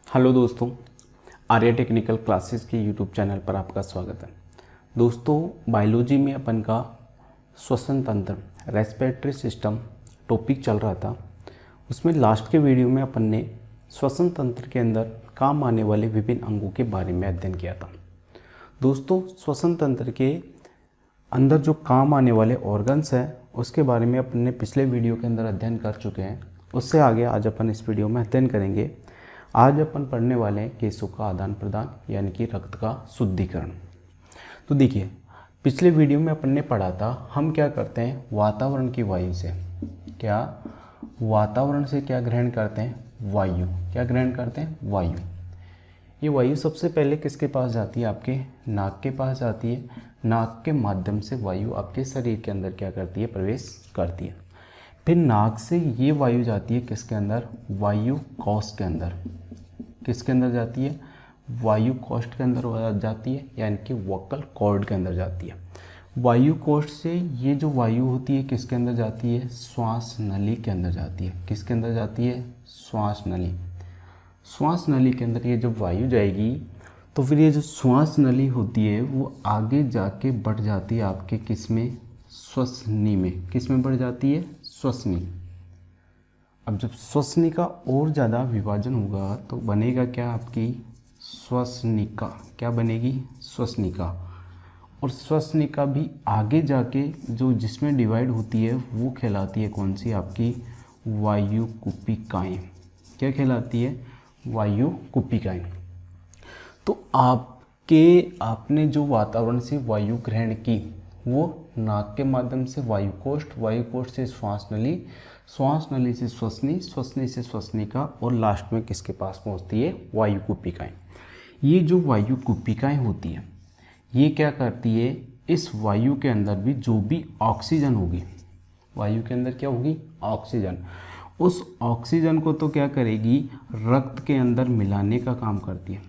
Hello दोस्तों, Arya technical classes के YouTube channel पर आपका स्वागत है। दोस्तों, बायोलॉजी में अपन का श्वसन तंत्र रेस्पिरेटरी सिस्टम टॉपिक चल रहा था। उसमें लास्ट के वीडियो में अपन ने श्वसन तंत्र के अंदर काम आने वाले विभिन्न अंगों के बारे में अध्ययन किया था। दोस्तों, श्वसन तंत्र के अंदर जो काम आने वाले ऑर्गन्स हैं उसके बारे में अपन ने पिछले वीडियो के अंदर अध्ययन कर चुके हैं। उससे आगे आज अपन इस वीडियो में अध्ययन करेंगे। आज अपन पढ़ने वाले हैं गैसों का आदान प्रदान यानी कि रक्त का शुद्धिकरण। तो देखिए, पिछले वीडियो में अपन ने पढ़ा था हम क्या करते हैं, वातावरण की वायु से वातावरण से क्या ग्रहण करते हैं, वायु। क्या ग्रहण करते हैं, वायु। ये वायु सबसे पहले किसके पास जाती है, आपके नाक के पास जाती है। नाक के माध्यम से वायु आपके शरीर के अंदर क्या करती है, प्रवेश करती है। फिर नाक से ये वायु जाती है किसके अंदर, वायु कोश के अंदर। किसके अंदर जाती है, वायु कोश के अंदर जाती है, यानी कि वोकल कॉर्ड के अंदर जाती है। वायु कोश से ये जो वायु होती है किसके अंदर जाती है, श्वास नली के अंदर जाती है। किसके अंदर जाती है, श्वास नली। श्वास नली के अंदर ये जब वायु जाएगी तो फिर ये जो श्वास नली होती है वो आगे जाके बढ़ जाती है आपके किस में, श्वसनी में। किस में बढ़ जाती है, श्वसनी। अब जब श्वसनी का और ज़्यादा विभाजन होगा तो बनेगा क्या, आपकी श्वसनिका। क्या बनेगी, श्वसनिका। और श्वसनिका भी आगे जाके जो जिसमें डिवाइड होती है वो कहलाती है कौन सी, आपकी वायुकुपिकाएं। क्या कहलाती है, वायुकुपिकाएं। तो आपने जो वातावरण से वायु ग्रहण की वो नाक के माध्यम से वायुकोष्ठ, वायुकोष्ठ से श्वास नली, श्वास नली से श्वसनी, श्वसनी से श्वसनिका और लास्ट में किसके पास पहुंचती है, वायुकुपिकाएं। ये जो वायुकुपिकाएं होती हैं ये क्या करती है, इस वायु के अंदर भी जो भी ऑक्सीजन होगी, वायु के अंदर क्या होगी, ऑक्सीजन। उस ऑक्सीजन को तो क्या करेगी, रक्त के अंदर मिलाने का काम करती है।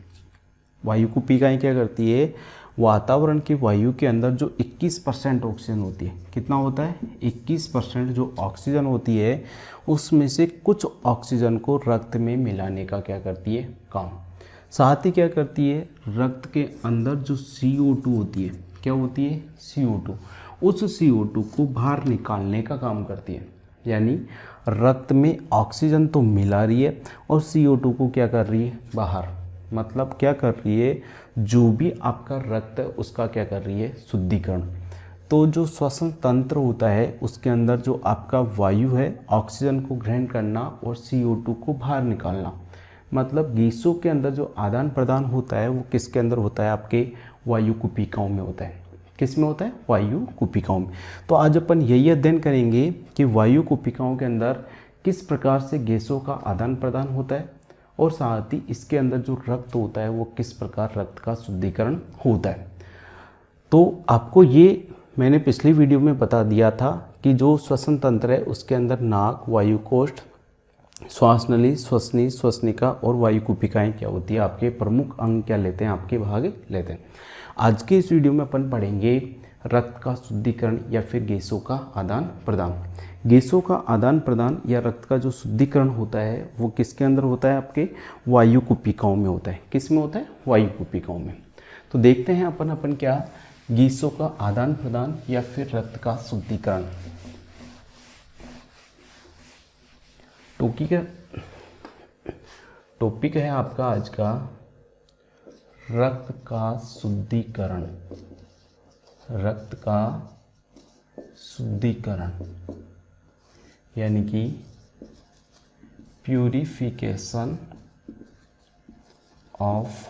वायुकुपिकाएं क्या करती है, वातावरण की वायु के अंदर जो 21% ऑक्सीजन होती है, कितना होता है, 21% जो ऑक्सीजन होती है उसमें से कुछ ऑक्सीजन को रक्त में मिलाने का क्या करती है, काम। साथ ही क्या करती है, रक्त के अंदर जो CO2 होती है, क्या होती है, CO2, उस CO2 को बाहर निकालने का काम करती है। यानी रक्त में ऑक्सीजन तो मिला रही है और CO2 को क्या कर रही है, बाहर। मतलब क्या कर रही है, जो भी आपका रक्त है उसका क्या कर रही है, शुद्धिकरण। तो जो श्वसन तंत्र होता है उसके अंदर जो आपका वायु है, ऑक्सीजन को ग्रहण करना और CO2 को बाहर निकालना, मतलब गैसों के अंदर जो आदान प्रदान होता है वो किसके अंदर होता है, आपके वायुकुपिकाओं में होता है। किस में होता है, वायुकुपिकाओं में। तो आज अपन यही अध्ययन करेंगे कि वायुकुपिकाओं के अंदर किस प्रकार से गैसों का आदान प्रदान होता है और साथ ही इसके अंदर जो रक्त होता है वो किस प्रकार रक्त का शुद्धिकरण होता है। तो आपको ये मैंने पिछली वीडियो में बता दिया था कि जो श्वसन तंत्र है उसके अंदर नाक, वायुकोष्ठ, श्वास नली, श्वसनी, श्वसनिका और वायुकुपिकाएं क्या होती है, आपके प्रमुख अंग क्या लेते हैं, आपके भाग लेते हैं। आज के इस वीडियो में अपन पढ़ेंगे रक्त का शुद्धिकरण या फिर गैसों का आदान प्रदान। गैसों का आदान प्रदान या रक्त का जो शुद्धिकरण होता है वो किसके अंदर होता है, आपके वायुकुपिकाओं में होता है। किस में होता है, वायुकुपिकाओं में। तो देखते हैं अपन क्या, गैसों का आदान प्रदान या फिर रक्त का शुद्धिकरण। टॉपिक है आपका आज का रक्त का शुद्धिकरण। रक्त का शुद्धिकरण यानी कि प्यूरिफिकेशन ऑफ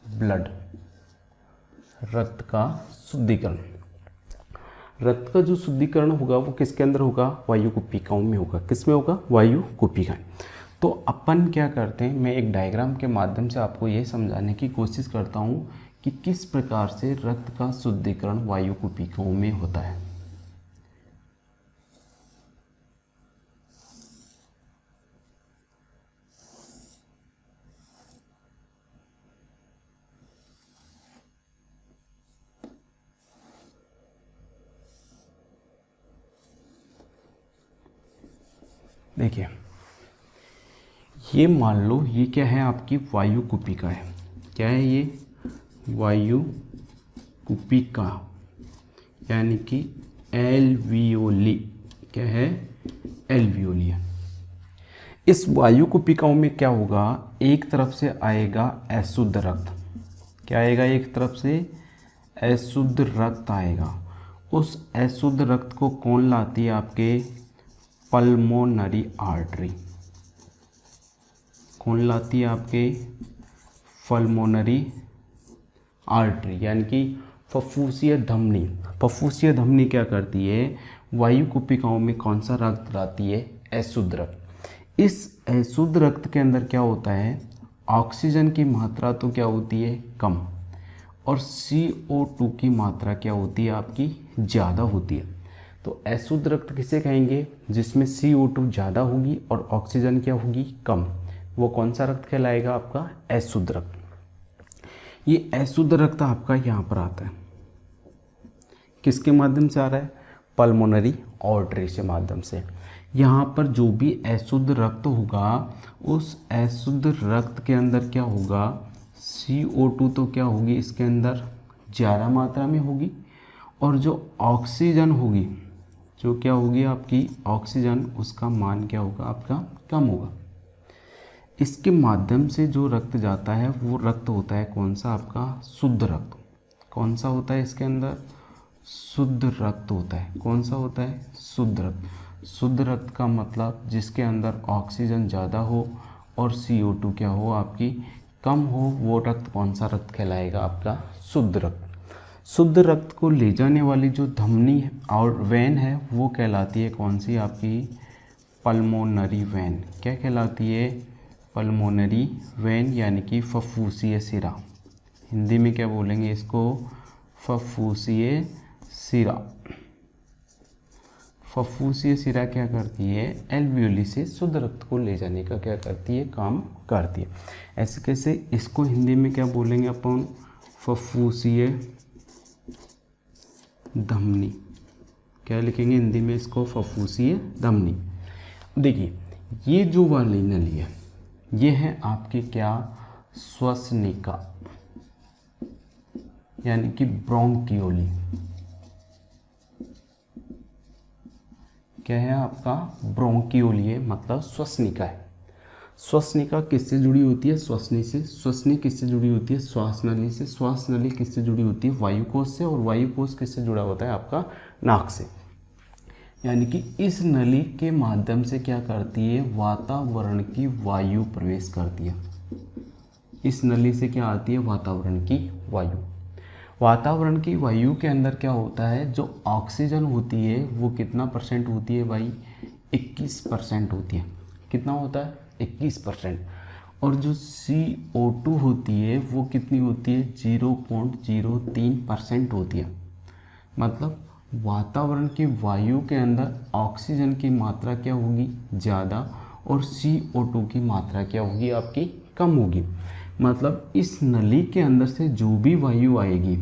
ब्लड। रक्त का शुद्धिकरण। रक्त का जो शुद्धिकरण होगा वो किसके अंदर होगा, वायुकुपिकाओं में होगा। किस में होगा, वायुकुपिकाएं। तो अपन क्या करते हैं, मैं एक डायग्राम के माध्यम से आपको ये समझाने की कोशिश करता हूँ कि किस प्रकार से रक्त का शुद्धिकरण वायुकुपिकाओं में होता है। देखिए, ये मान लो ये क्या है, आपकी वायु कुपिका है। क्या है ये? वायु कुपिका, यानी कि एल्वियोली। क्या है? एल्वियोली है। इस वायु कुपिकाओं में क्या होगा, एक तरफ से आएगा अशुद्ध रक्त। क्या आएगा? एक तरफ से अशुद्ध रक्त आएगा। उस अशुद्ध रक्त को कौन लाती है? आपके पल्मोनरी आर्टरी। कौन लाती है? आपके पल्मोनरी आर्टरी, यानी कि फुफ्फुसीय धमनी। फुफ्फुसीय धमनी क्या करती है? वायु कुपिकाओं में कौन सा रक्त लाती है? अशुद्ध रक्त। इस अशुद्ध रक्त के अंदर क्या होता है, ऑक्सीजन की मात्रा तो क्या होती है? कम, और CO2 की मात्रा क्या होती है? आपकी ज़्यादा होती है। तो अशुद्ध रक्त किसे कहेंगे? जिसमें CO2 ज़्यादा होगी और ऑक्सीजन क्या होगी? कम। वो कौन सा रक्त कहलाएगा? आपका अशुद्ध रक्त। ये अशुद्ध रक्त आपका यहाँ पर आता है, किसके माध्यम से आ रहा है? पल्मोनरी आर्टरी से माध्यम से। यहाँ पर जो भी अशुद्ध रक्त होगा, उस अशुद्ध रक्त के अंदर क्या होगा? CO2 तो क्या होगी? इसके अंदर ज़्यादा मात्रा में होगी, और जो ऑक्सीजन होगी, जो क्या होगी आपकी ऑक्सीजन, उसका मान क्या होगा? आपका कम होगा। इसके माध्यम से जो रक्त जाता है वो रक्त होता है कौन सा? आपका शुद्ध रक्त। कौन सा होता है इसके अंदर? शुद्ध रक्त होता है। कौन सा होता है? शुद्ध रक्त। शुद्ध रक्त का मतलब जिसके अंदर ऑक्सीजन ज़्यादा हो और CO2 क्या हो? आपकी कम हो, वो रक्त कौन सा रक्त कहलाएगा? आपका शुद्ध रक्त। शुद्ध रक्त को ले जाने वाली जो धमनी है और वेन है, वो कहलाती है कौन सी? आपकी पल्मोनरी वेन। क्या कहलाती है? पल्मोनरी वेन, यानी कि फुफ्फुसीय सिरा। हिंदी में क्या बोलेंगे इसको? फुफ्फुसीय सिरा। फुफ्फुसीय सिरा क्या करती है? एल्वियोली से शुद्ध रक्त को ले जाने का क्या करती है? काम करती है। ऐसे कैसे? इसको हिंदी में क्या बोलेंगे अपन? फुफ्फुसीय धमनी। क्या लिखेंगे हिंदी में इसको? फुफ्फुसीय धमनी। देखिए, ये जो वाली नली है, ये है आपकी क्या? श्वसनिका, यानी कि ब्रोंकियोली। क्या है आपका? ब्रोंकियोली है, मतलब श्वसनिका है। श्वसनिका किससे जुड़ी होती है? श्वसनी से। श्वसनी किससे जुड़ी होती है? श्वास नली से। श्वास नली किससे जुड़ी होती है? वायुकोश से। और वायुकोश किससे जुड़ा होता है? आपका नाक से। यानी कि इस नली के माध्यम से क्या करती है? वातावरण की वायु प्रवेश करती है। इस नली से क्या आती है? वातावरण की वायु। वातावरण की वायु के अंदर क्या होता है? जो ऑक्सीजन होती है वो कितना परसेंट होती है भाई? 21% होती है। कितना होता है? 21%। और जो CO2 होती है वो कितनी होती है? 0.03% होती है। मतलब वातावरण की वायु के अंदर ऑक्सीजन की मात्रा क्या होगी? ज़्यादा, और CO2 की मात्रा क्या होगी? आपकी कम होगी। मतलब इस नली के अंदर से जो भी वायु आएगी,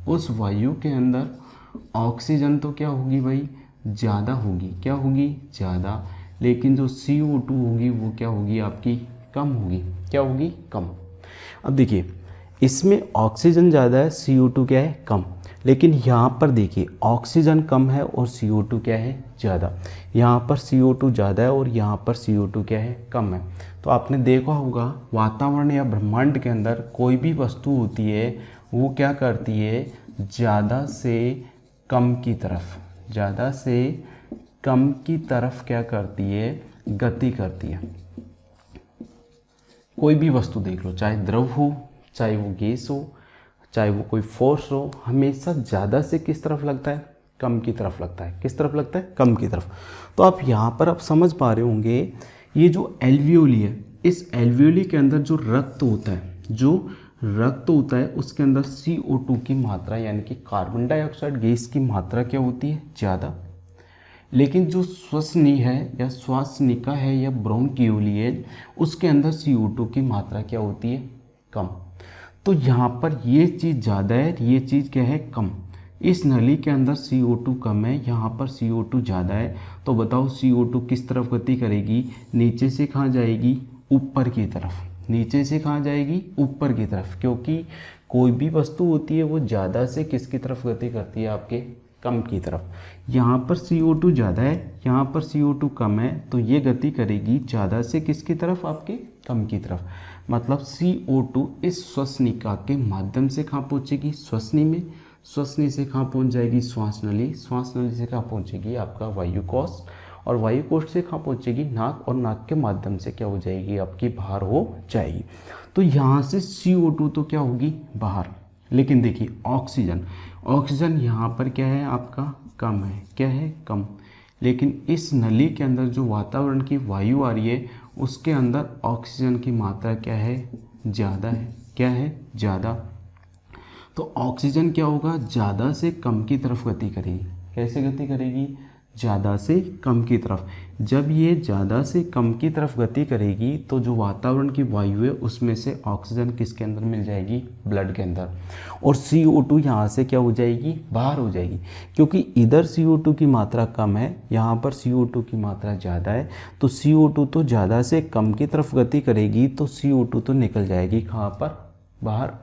उस वायु के अंदर ऑक्सीजन तो क्या होगी भाई? ज़्यादा होगी। क्या होगी? ज़्यादा। लेकिन जो CO2 होगी वो क्या होगी? आपकी कम होगी। क्या होगी? कम। अब देखिए, इसमें ऑक्सीजन ज़्यादा है, CO2 क्या है? कम। लेकिन यहाँ पर देखिए, ऑक्सीजन कम है और CO2 क्या है? ज़्यादा। यहाँ पर CO2 ज़्यादा है और यहाँ पर CO2 क्या है? कम है। तो आपने देखा होगा वातावरण या ब्रह्मांड के अंदर कोई भी वस्तु होती है वो क्या करती है? ज़्यादा से कम की तरफ, ज़्यादा से कम की तरफ क्या करती है? गति करती है। कोई भी वस्तु देख लो, चाहे द्रव हो, चाहे वो गैस हो, चाहे वो कोई फोर्स हो, हमेशा ज़्यादा से किस तरफ लगता है? कम की तरफ लगता है। किस तरफ लगता है? कम की तरफ। तो आप यहाँ पर आप समझ पा रहे होंगे, ये जो एल्वियोली है, इस एल्वियोली के अंदर जो रक्त होता है, उसके अंदर CO2 की मात्रा, यानी कि कार्बन डाइऑक्साइड गैस की मात्रा क्या होती है? ज़्यादा। लेकिन जो श्वसनी है या श्वासनिका है या ब्रोंकियोली है, उसके अंदर CO2 की मात्रा क्या होती है? कम। तो यहाँ पर ये चीज़ ज़्यादा है, ये चीज़ क्या है? कम। इस नली के अंदर CO2 कम है, यहाँ पर CO2 ज़्यादा है। तो बताओ CO2 किस तरफ गति करेगी? नीचे से कहाँ जाएगी? ऊपर की तरफ, नीचे से कहाँ जाएगी, ऊपर की तरफ, क्योंकि कोई भी वस्तु होती है वो ज़्यादा से किसकी तरफ गति करती है, आपके कम की तरफ। यहाँ पर CO2 ज़्यादा है, यहाँ पर CO2 कम है, तो ये गति करेगी ज़्यादा से किसकी तरफ, आपके कम की तरफ। मतलब CO2 इस श्वसनिका के माध्यम से कहाँ पहुँचेगी, श्वसनी में, श्वसनी से कहाँ पहुँच जाएगी, श्वास नली, श्वास नली से कहाँ पहुँचेगी, आपका वायुकोश, और वायुकोश से कहाँ पहुँचेगी, नाक, और नाक के माध्यम से क्या हो जाएगी, आपकी बाहर हो जाएगी। तो यहाँ से CO2 तो क्या होगी, बाहर। लेकिन देखिए ऑक्सीजन, ऑक्सीजन यहाँ पर क्या है, आपका कम है, क्या है, कम। लेकिन इस नली के अंदर जो वातावरण की वायु आ रही है उसके अंदर ऑक्सीजन की मात्रा क्या है, ज़्यादा है, क्या है, ज़्यादा। तो ऑक्सीजन क्या होगा, ज़्यादा से कम की तरफ गति करेगी। कैसे गति करेगी, ज़्यादा से कम की तरफ। जब ये ज़्यादा से कम की तरफ गति करेगी तो जो वातावरण की वायु है उसमें से ऑक्सीजन किसके अंदर मिल जाएगी, ब्लड के अंदर, और CO2 यहाँ से क्या हो जाएगी, बाहर हो जाएगी। क्योंकि इधर CO2 की मात्रा कम है, यहाँ पर CO2 की मात्रा ज़्यादा है, तो CO2 तो ज़्यादा से कम की तरफ गति करेगी, तो CO2 तो निकल जाएगी कहाँ पर, बाहर।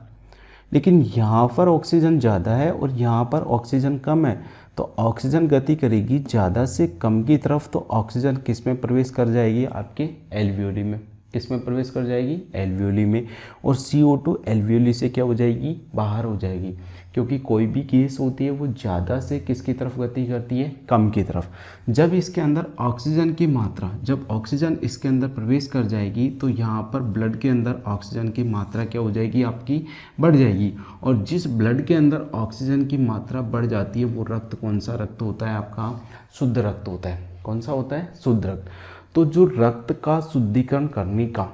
लेकिन यहाँ पर ऑक्सीजन ज़्यादा है और यहाँ पर ऑक्सीजन कम है, तो ऑक्सीजन गति करेगी ज़्यादा से कम की तरफ, तो ऑक्सीजन किस में प्रवेश कर जाएगी, आपके एल्वियोली में। किस में प्रवेश कर जाएगी, एल्वियोली में। और CO2 एल्वियोली से क्या हो जाएगी, बाहर हो जाएगी। क्योंकि कोई भी गैस होती है वो ज़्यादा से किसकी तरफ गति करती है, कम की तरफ। जब इसके अंदर ऑक्सीजन की मात्रा, जब ऑक्सीजन इसके अंदर प्रवेश कर जाएगी तो यहाँ पर ब्लड के अंदर ऑक्सीजन की मात्रा क्या हो जाएगी, आपकी बढ़ जाएगी। और जिस ब्लड के अंदर ऑक्सीजन की मात्रा बढ़ जाती है वो रक्त कौन सा रक्त होता है, आपका शुद्ध रक्त होता है। कौन सा होता है, शुद्ध रक्त। तो जो रक्त का शुद्धिकरण करने का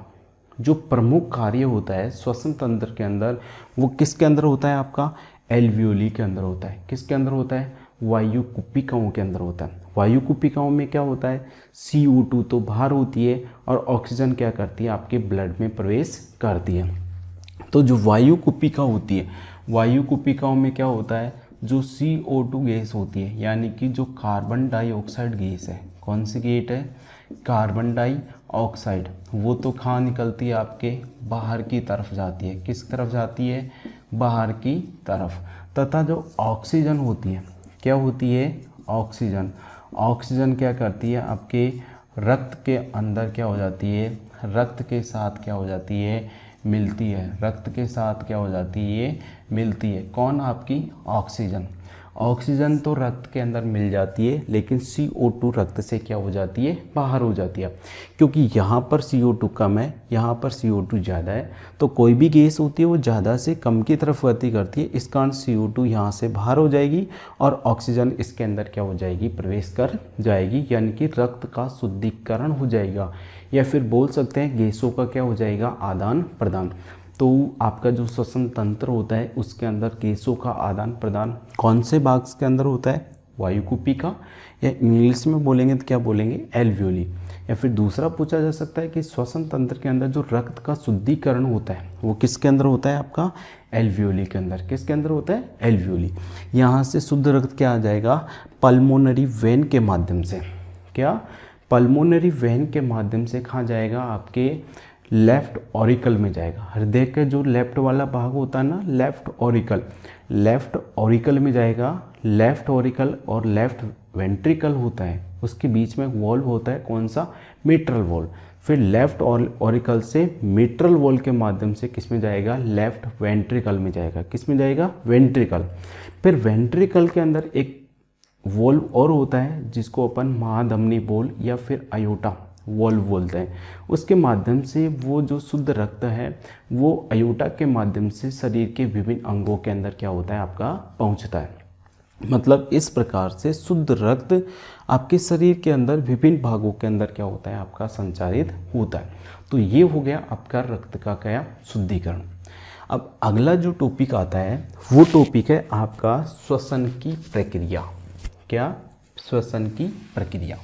जो प्रमुख कार्य होता है श्वसन तंत्र के अंदर, वो किसके अंदर होता है, आपका एल्वियोली के अंदर होता है। किसके अंदर होता है, वायु कुपिकाओं के अंदर होता है। वायु कुपिकाओं में क्या होता है, CO2 तो बाहर होती है और ऑक्सीजन क्या करती है, आपके ब्लड में प्रवेश करती है। तो जो वायु कुपिका होती है, वायु कुपिकाओं में क्या होता है, जो CO2 गैस होती है, यानी कि जो कार्बन डाइऑक्साइड गैस है, कौन सी गैस है, कार्बन डाइऑक्साइड, वो तो कहाँ निकलती है, आपके बाहर की तरफ जाती है। किस तरफ जाती है, बाहर की तरफ। तथा जो ऑक्सीजन होती है, क्या होती है, ऑक्सीजन, ऑक्सीजन क्या करती है, आपके रक्त के अंदर क्या हो जाती है, रक्त के साथ क्या हो जाती है, मिलती है। रक्त के साथ क्या हो जाती है, मिलती है। कौन, आपकी ऑक्सीजन। ऑक्सीजन तो रक्त के अंदर मिल जाती है, लेकिन CO2 रक्त से क्या हो जाती है, बाहर हो जाती है। क्योंकि यहाँ पर CO2 कम है, यहाँ पर CO2 ज़्यादा है, तो कोई भी गैस होती है वो ज़्यादा से कम की तरफ गति करती है। इस कारण CO2 यहाँ से बाहर हो जाएगी और ऑक्सीजन इसके अंदर क्या हो जाएगी, प्रवेश कर जाएगी, यानी कि रक्त का शुद्धिकरण हो जाएगा, या फिर बोल सकते हैं गैसों का क्या हो जाएगा, आदान प्रदान। तो आपका जो श्वसन तंत्र होता है उसके अंदर गैसों का आदान प्रदान कौन से भाग के अंदर होता है, वायुकुपिका, या इंग्लिश में बोलेंगे तो क्या बोलेंगे, एल्वियोली। या फिर दूसरा पूछा जा सकता है कि श्वसन तंत्र के अंदर जो रक्त का शुद्धिकरण होता है वो किसके अंदर होता है, आपका एल्वियोली के अंदर। किसके अंदर होता है, एल्वियोली। यहाँ से शुद्ध रक्त क्या आ जाएगा, पल्मोनरी वेन के माध्यम से। क्या, पल्मोनरी वेन के माध्यम से कहाँ जाएगा, आपके लेफ्ट ऑरिकल में जाएगा। हृदय का जो लेफ्ट वाला भाग होता है ना, लेफ्ट ऑरिकल, लेफ्ट ऑरिकल में जाएगा। लेफ्ट ऑरिकल और लेफ्ट वेंट्रिकल होता है, उसके बीच में एक वॉल्व होता है, कौन सा, मिट्रल वॉल्व। फिर लेफ्ट ऑरिकल से मिट्रल वॉल्व के माध्यम से किस में जाएगा, लेफ्ट वेंट्रिकल में जाएगा। किस में जाएगा, वेंट्रिकल। फिर वेंट्रिकल के अंदर एक वॉल्व और होता है जिसको अपन महाधमनी वॉल्व या फिर अयोटा वॉल्व बोलते हैं। उसके माध्यम से वो जो शुद्ध रक्त है वो अयोटा के माध्यम से शरीर के विभिन्न अंगों के अंदर क्या होता है, आपका पहुंचता है। मतलब इस प्रकार से शुद्ध रक्त आपके शरीर के अंदर विभिन्न भागों के अंदर क्या होता है, आपका संचारित होता है। तो ये हो गया आपका रक्त का क्या, शुद्धिकरण। अब अगला जो टॉपिक आता है वो टॉपिक है आपका श्वसन की प्रक्रिया। क्या, श्वसन की प्रक्रिया।